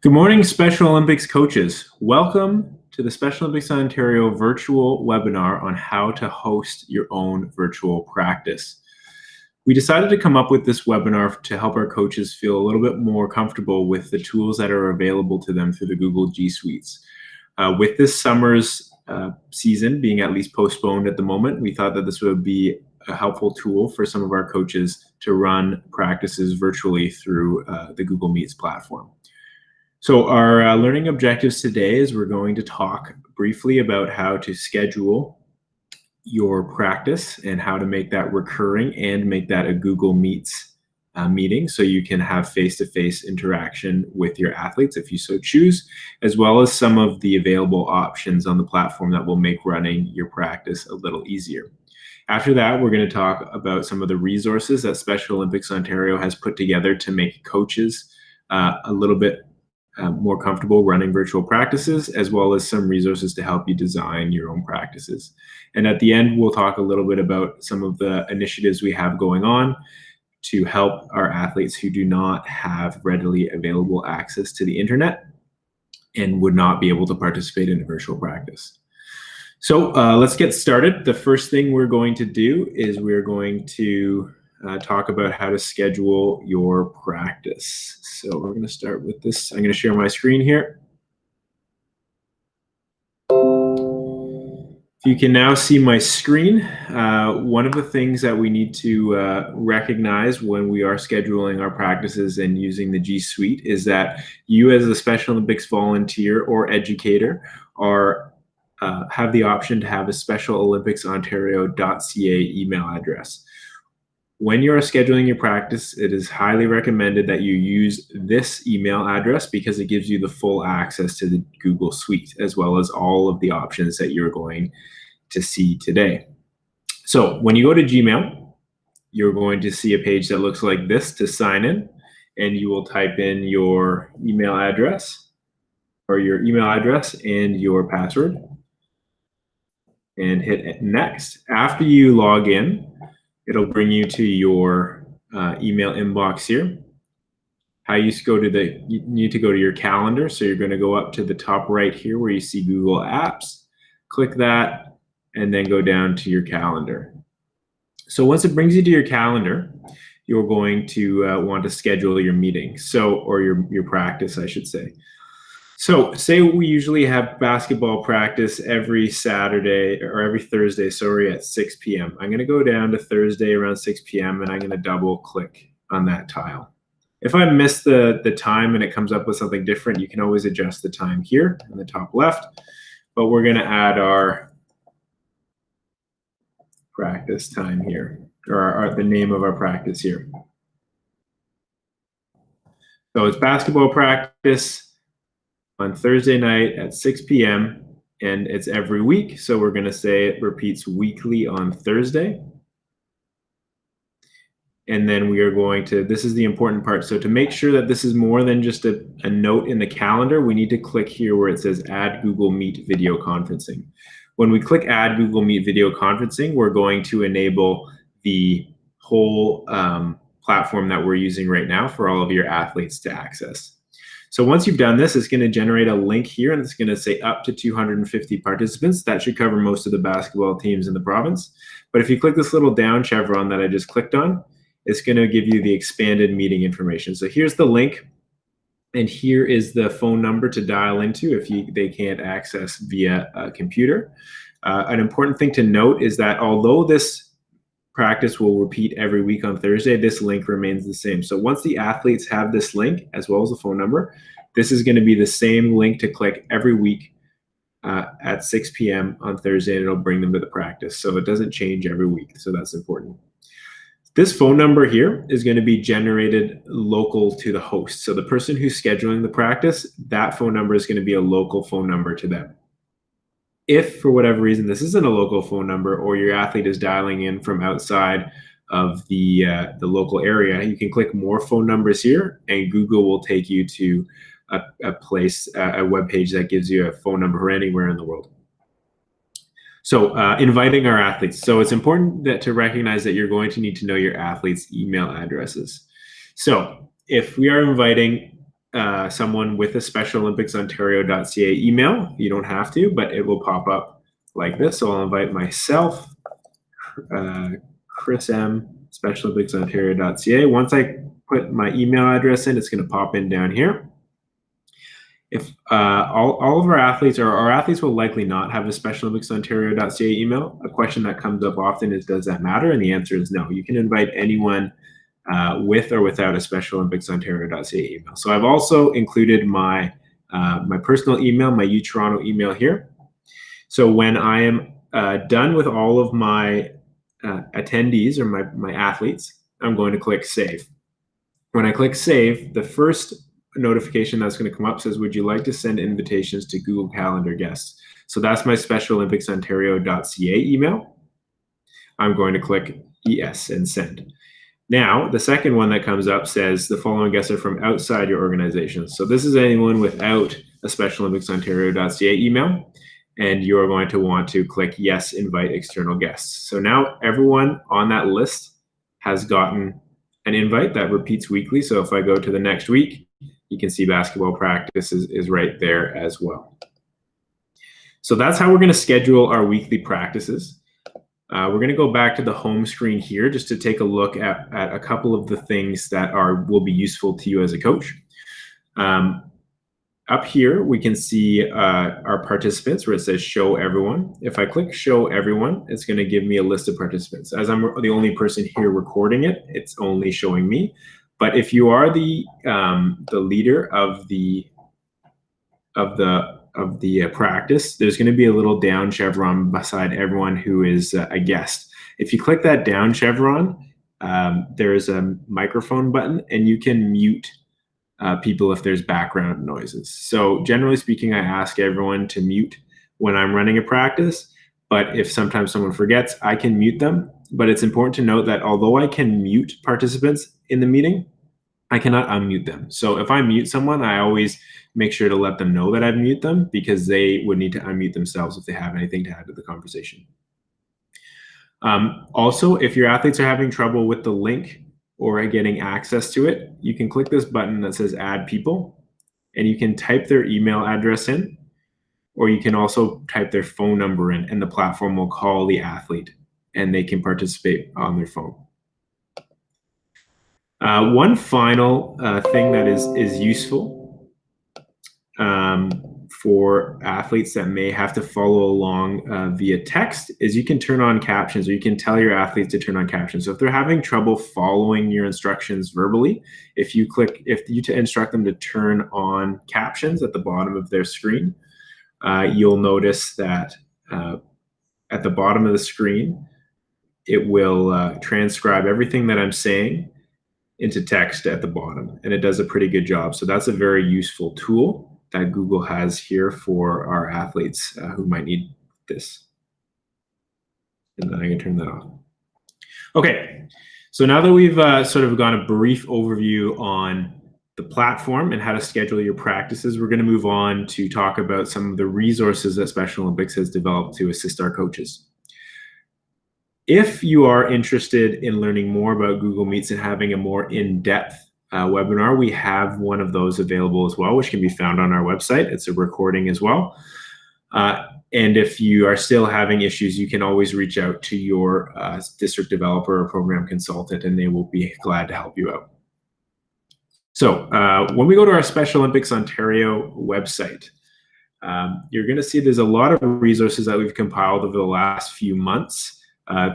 Good morning, Special Olympics coaches. Welcome to the Special Olympics Ontario virtual webinar on how to host your own virtual practice. We decided to come up with this webinar to help our coaches feel a little bit more comfortable with the tools that are available to them through the Google G Suites. With this summer's season being at least postponed at the moment, we thought that this would be a helpful tool for some of our coaches to run practices virtually through the Google Meets platform. So our learning objectives today is we're going to talk briefly about how to schedule your practice and how to make that recurring and make that a Google Meets meeting so you can have face-to-face interaction with your athletes if you so choose, as well as some of the available options on the platform that will make running your practice a little easier. After that, we're going to talk about some of the resources that Special Olympics Ontario has put together to make coaches a little bit more comfortable running virtual practices, as well as some resources to help you design your own practices. And at the end, we'll talk a little bit about some of the initiatives we have going on to help our athletes who do not have readily available access to the internet and would not be able to participate in a virtual practice. So let's get started. The first thing we're going to do is we're going to talk about how to schedule your practice. So we're going to start with this. I'm going to share my screen here. If you can now see my screen, one of the things that we need to recognize when we are scheduling our practices and using the G Suite is that you as a Special Olympics volunteer or educator are have the option to have a specialolympicsontario.ca email address. When you are scheduling your practice, it is highly recommended that you use this email address because it gives you the full access to the Google Suite, as well as all of the options that you're going to see today. So when you go to Gmail, you're going to see a page that looks like this to sign in, and you will type in your email address and your password and hit next. After you log in, it'll bring you to your email inbox here. You need to go to your calendar. So you're going to go up to the top right here where you see Google Apps, click that, and then go down to your calendar. So once it brings you to your calendar, you're going to want to schedule your meeting. Or your practice, I should say. So say we usually have basketball practice every Saturday or every Thursday, at 6 p.m. I'm going to go down to Thursday around 6 p.m. and I'm going to double click on that tile. If I miss the time and it comes up with something different, you can always adjust the time here in the top left, but we're going to add our practice time here, or the name of our practice here. So it's basketball practice on Thursday night at 6 p.m. and it's every week. So we're going to say it repeats weekly on Thursday. And then we are going to, this is the important part. So to make sure that this is more than just a note in the calendar, we need to click here where it says Add Google Meet Video Conferencing. When we click Add Google Meet Video Conferencing, we're going to enable the whole platform that we're using right now for all of your athletes to access. So once you've done this, it's going to generate a link here, and it's going to say up to 250 participants. That should cover most of the basketball teams in the province. But if you click this little down chevron that I just clicked on, it's going to give you the expanded meeting information. So here's the link, and here is the phone number to dial into if they can't access via a computer. An important thing to note is that although this practice will repeat every week on Thursday, this link remains the same. So once the athletes have this link, as well as the phone number, this is going to be the same link to click every week at 6 p.m. on Thursday, and it'll bring them to the practice. So it doesn't change every week. So that's important. This phone number here is going to be generated local to the host. So the person who's scheduling the practice, that phone number is going to be a local phone number to them. If for whatever reason this isn't a local phone number, or your athlete is dialing in from outside of the local area, you can click more phone numbers here, and Google will take you to a web page that gives you a phone number for anywhere in the world. So inviting our athletes. So it's important to recognize that you're going to need to know your athletes' email addresses. So if we are inviting someone with a SpecialOlympicsOntario.ca email, you don't have to, but it will pop up like this. So I'll invite myself, Chris M, SpecialOlympicsOntario.ca. Once I put my email address in, it's going to pop in down here. If all of our athletes, or our athletes will likely not have a SpecialOlympicsOntario.ca email. A question that comes up often is, does that matter? And the answer is no. You can invite anyone with or without a SpecialOlympicsOntario.ca email. So I've also included my my personal email, my UToronto email here. So when I am done with all of my attendees or my athletes, I'm going to click save. When I click save, the first notification that's going to come up says, would you like to send invitations to Google Calendar guests? So that's my SpecialOlympicsOntario.ca email. I'm going to click yes and send. Now, the second one that comes up says the following guests are from outside your organization. So this is anyone without a SpecialOlympicsOntario.ca email, and you are going to want to click yes, invite external guests. So now everyone on that list has gotten an invite that repeats weekly. So if I go to the next week, you can see basketball practice is right there as well. So that's how we're going to schedule our weekly practices. We're going to go back to the home screen here just to take a look at a couple of the things that will be useful to you as a coach. Up here, we can see our participants where it says show everyone. If I click show everyone, it's going to give me a list of participants. As I'm the only person here recording it, it's only showing me. But if you are the leader of the practice, there's going to be a little down chevron beside everyone who is a guest. If you click that down chevron, there is a microphone button, and you can mute people if there's background noises. So generally speaking, I ask everyone to mute when I'm running a practice, but if sometimes someone forgets, I can mute them. But it's important to note that although I can mute participants in the meeting, I cannot unmute them. So if I mute someone, I always make sure to let them know that I've muted them, because they would need to unmute themselves if they have anything to add to the conversation. Also, if your athletes are having trouble with the link or getting access to it, you can click this button that says add people, and you can type their email address in, or you can also type their phone number in, and the platform will call the athlete and they can participate on their phone. One final thing that is useful for athletes that may have to follow along via text is you can turn on captions, or you can tell your athletes to turn on captions. So if they're having trouble following your instructions verbally, if you instruct them to turn on captions at the bottom of their screen, you'll notice that at the bottom of the screen, it will transcribe everything that I'm saying into text at the bottom, and it does a pretty good job. So that's a very useful tool that Google has here for our athletes who might need this. And then I can turn that off. Okay, so now that we've sort of gone a brief overview on the platform and how to schedule your practices, we're going to move on to talk about some of the resources that Special Olympics has developed to assist our coaches. If you are interested in learning more about Google Meets and having a more in-depth webinar, we have one of those available as well, which can be found on our website. It's a recording as well. And if you are still having issues, you can always reach out to your district developer or program consultant, and they will be glad to help you out. So when we go to our Special Olympics Ontario website, you're going to see there's a lot of resources that we've compiled over the last few months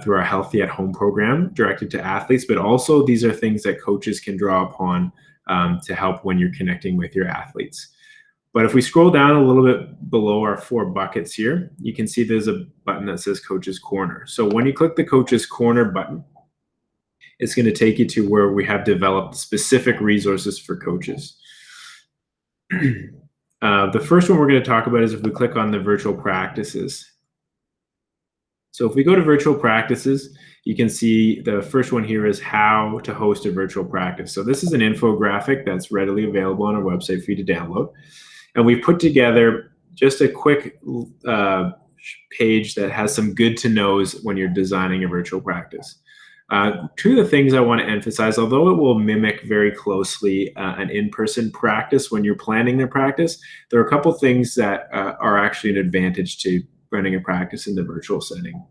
through our Healthy at Home program directed to athletes, but also these are things that coaches can draw upon to help when you're connecting with your athletes. But if we scroll down a little bit below our 4 buckets here, you can see there's a button that says Coach's Corner. So when you click the Coach's Corner button, it's going to take you to where we have developed specific resources for coaches. The first one we're going to talk about is if we click on the virtual practices. So if we go to virtual practices, you can see the first one here is how to host a virtual practice. So this is an infographic that's readily available on our website for you to download. And we've put together just a quick page that has some good to knows when you're designing a virtual practice. Two of the things I want to emphasize, although it will mimic very closely an in-person practice when you're planning their practice, there are a couple things that are actually an advantage to running a practice in the virtual setting.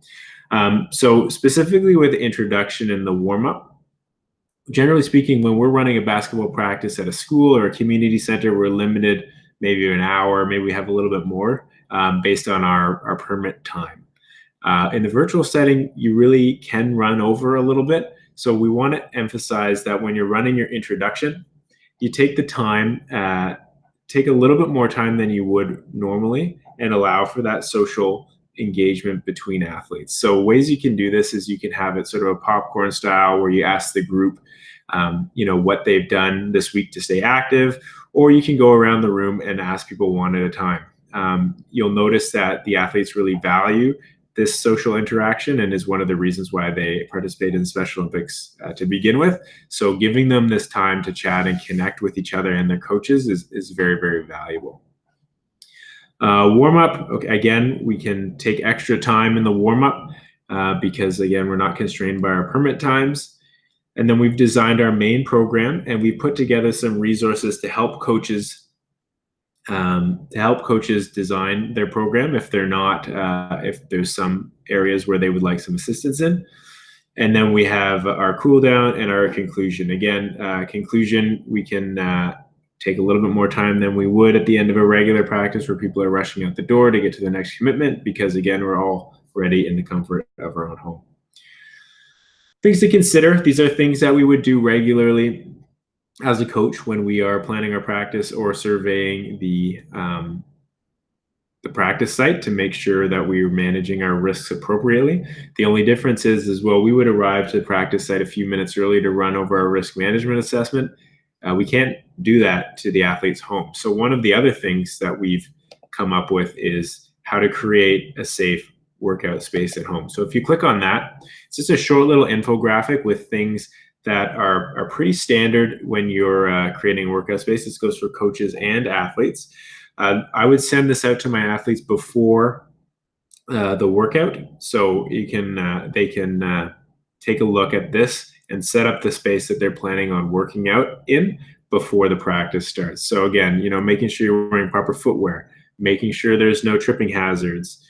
So specifically with the introduction and the warm-up, generally speaking, when we're running a basketball practice at a school or a community center, we're limited maybe an hour, maybe we have a little bit more based on our permit time. In the virtual setting, you really can run over a little bit. So we want to emphasize that when you're running your introduction, you take the time, take a little bit more time than you would normally and allow for that social engagement between athletes. So ways you can do this is you can have it sort of a popcorn style where you ask the group, what they've done this week to stay active, or you can go around the room and ask people one at a time. You'll notice that the athletes really value this social interaction and is one of the reasons why they participate in Special Olympics to begin with. So giving them this time to chat and connect with each other and their coaches is very, very valuable. Warm-up, okay, again, we can take extra time in the warm-up because, again, we're not constrained by our permit times. And then we've designed our main program and we put together some resources to help coaches design their program if they're not, if there's some areas where they would like some assistance in. And then we have our cool down and our conclusion. Again, conclusion, we can take a little bit more time than we would at the end of a regular practice where people are rushing out the door to get to the next commitment because, again, we're all ready in the comfort of our own home. Things to consider. These are things that we would do regularly as a coach when we are planning our practice or surveying the practice site to make sure that we're managing our risks appropriately. The only difference is well, we would arrive to the practice site a few minutes early to run over our risk management assessment. We can't do that to the athlete's home. So one of the other things that we've come up with is how to create a safe workout space at home. So if you click on that, it's just a short little infographic with things that are pretty standard when you're creating a workout space. This goes for coaches and athletes. I would send this out to my athletes before the workout, so they can take a look at this and set up the space that they're planning on working out in before the practice starts. So again, making sure you're wearing proper footwear, making sure there's no tripping hazards,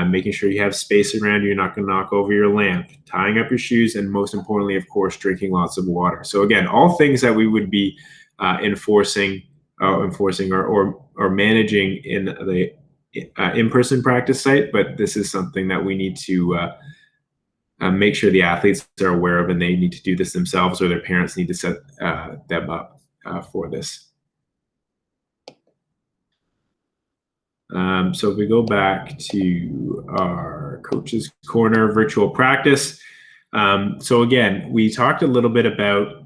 making sure you have space around you, you're not going to knock over your lamp, tying up your shoes, and most importantly, of course, drinking lots of water. So again, all things that we would be enforcing or managing in the in-person practice site, but this is something that we need to make sure the athletes are aware of, and they need to do this themselves, or their parents need to set them up for this. So if we go back to our Coach's Corner virtual practice, so again, we talked a little bit about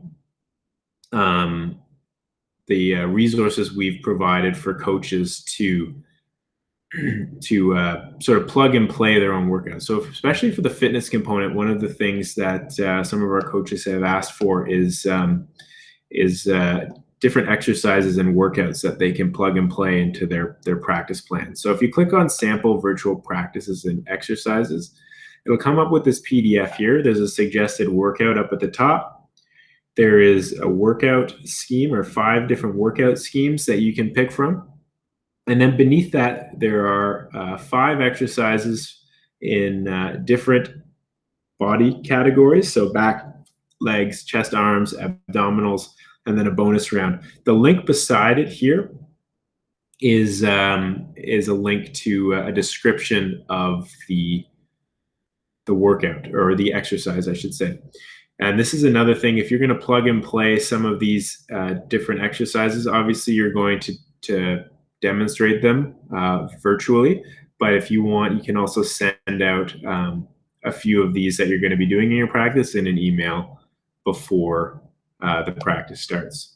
the resources we've provided for coaches to sort of plug and play their own workout. So especially for the fitness component, one of the things that some of our coaches have asked for is different exercises and workouts that they can plug and play into their practice plan. So if you click on sample virtual practices and exercises, it'll come up with this PDF here. There's a suggested workout up at the top. There is a workout scheme or 5 different workout schemes that you can pick from. And then beneath that, there are 5 exercises in different body categories. So back, legs, chest, arms, abdominals, and then a bonus round. The link beside it here is a link to a description of the workout, or the exercise, I should say. And this is another thing. If you're going to plug and play some of these different exercises, obviously you're going to demonstrate them virtually. But if you want, you can also send out a few of these that you're going to be doing in your practice in an email before the practice starts.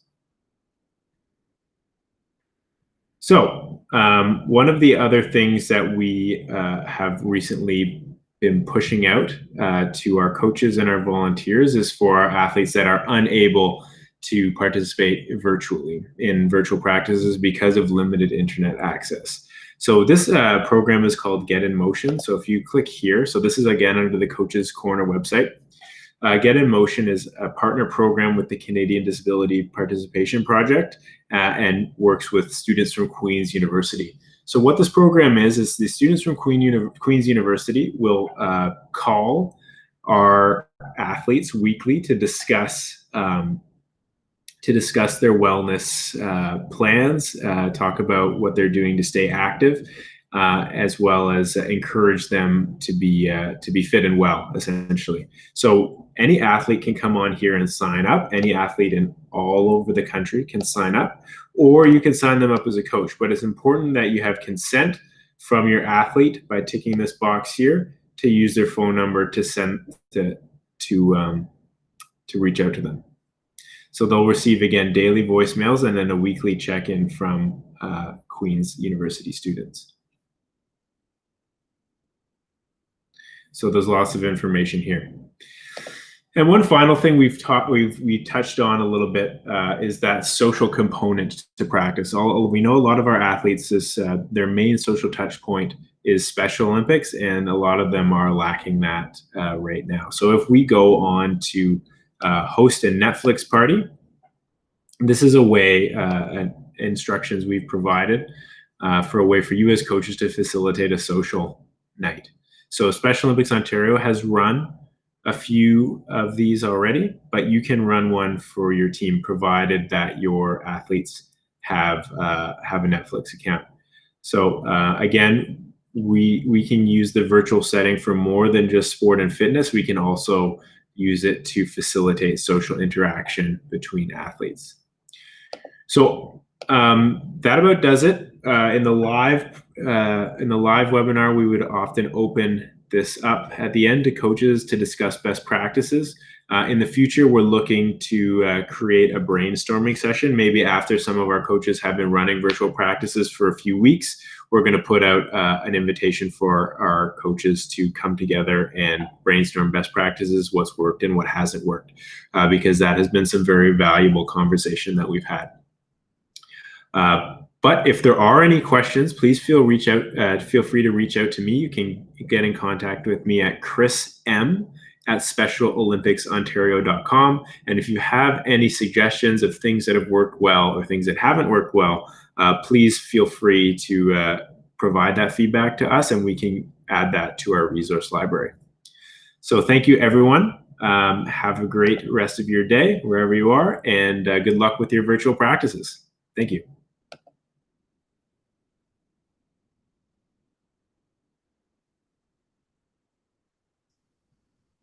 So one of the other things that we have recently been pushing out to our coaches and our volunteers is for our athletes that are unable to participate virtually in virtual practices because of limited internet access. So this program is called Get in Motion. So if you click here, so this is again under the Coach's Corner website. Get in Motion is a partner program with the Canadian Disability Participation Project and works with students from Queen's University. So what this program is the students from Queen's University will call our athletes weekly to discuss their wellness plans, talk about what they're doing to stay active, as well as encourage them to be fit and well, essentially. So any athlete can come on here and sign up. Any athlete in all over the country can sign up, or you can sign them up as a coach. But it's important that you have consent from your athlete by ticking this box here to use their phone number to send to reach out to them. So they'll receive, again, daily voicemails and then a weekly check-in from Queen's University students. So there's lots of information here. And one final thing we touched on a little bit is that social component to practice. We know a lot of our athletes, their main social touch point is Special Olympics, and a lot of them are lacking that right now. So if we go on to host a Netflix party, this is a way, instructions we've provided for a way for you as coaches to facilitate a social night. So Special Olympics Ontario has run a few of these already, but you can run one for your team provided that your athletes have a Netflix account. So again, we can use the virtual setting for more than just sport and fitness. We can also use it to facilitate social interaction between athletes. So that about does it. In the live webinar, we would often open this up at the end to coaches to discuss best practices. In the future, we're looking to create a brainstorming session. Maybe after some of our coaches have been running virtual practices for a few weeks, we're going to put out an invitation for our coaches to come together and brainstorm best practices, what's worked and what hasn't worked, because that has been some very valuable conversation that we've had. But if there are any questions, please feel free to reach out to me. You can get in contact with me at chrism@specialolympicsontario.com. And if you have any suggestions of things that have worked well or things that haven't worked well, please feel free to provide that feedback to us, and we can add that to our resource library. So thank you, everyone. Have a great rest of your day, wherever you are, and good luck with your virtual practices. Thank you.